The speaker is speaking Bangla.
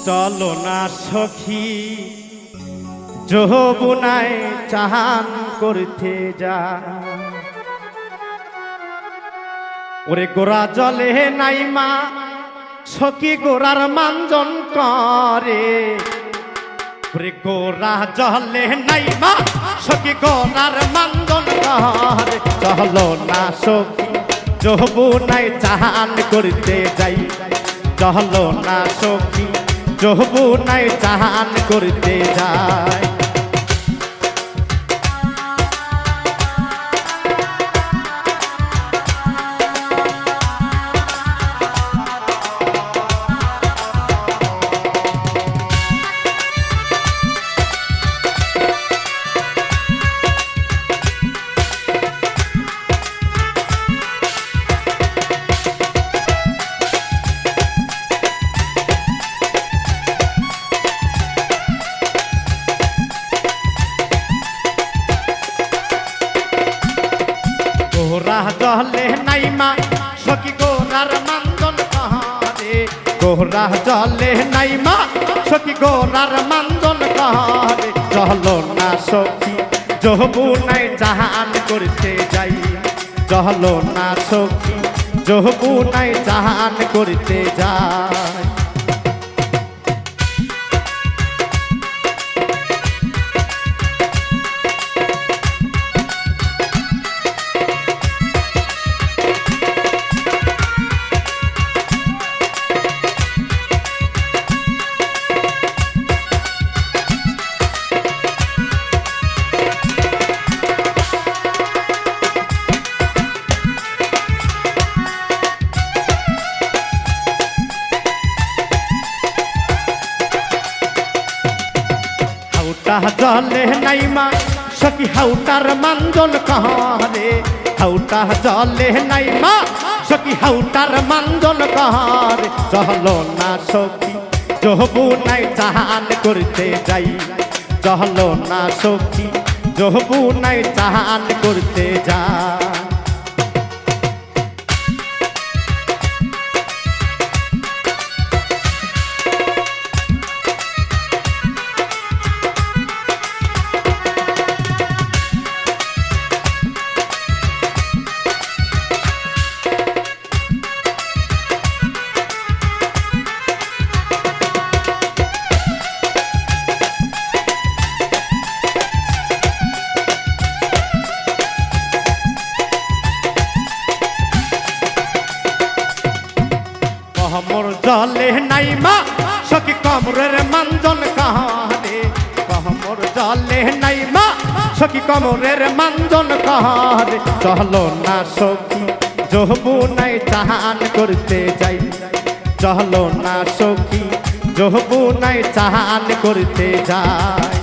চলো না সখী যৌবনায় চাহান করতে যা ওরে গোরা জলে নাইমা সখী গোরার মানজন করে ওরে গোরা জলে নাইমা সখী গোরার মানজন করে চলো না সখী যৌবনায় চাহান করতে যাই চলো না সখী যৌবনায় চাহান করতে যায় গোরা জলে নাইমা সখী গোরার মানজন কাহারে গোরা জলে নাইমা সখী গোরার মানজন কাহারে চলো না সখী যৌবনায় চাহান করতে যাই চলো না সখী যৌবনায় চাহান করতে যাই জলে নাইমা সখী হাউটার মানজন কাহারে হাউটা জলে নাইমা সখী হাউটার মানজন কাহারে চলো না সখী যৌবনায় চাহান করতে যাই চলো না সখী যৌবনায় চাহান করতে যাই কমর জলে নাইমা সখী কমরের মানজন কাহারে কমর জলে নাইমা সখী কমরের মানজন কাহারে চলো না সখী যৌবনায় চাহান করতে যাই চলো না সখী যৌবনায় চাহান করতে যাই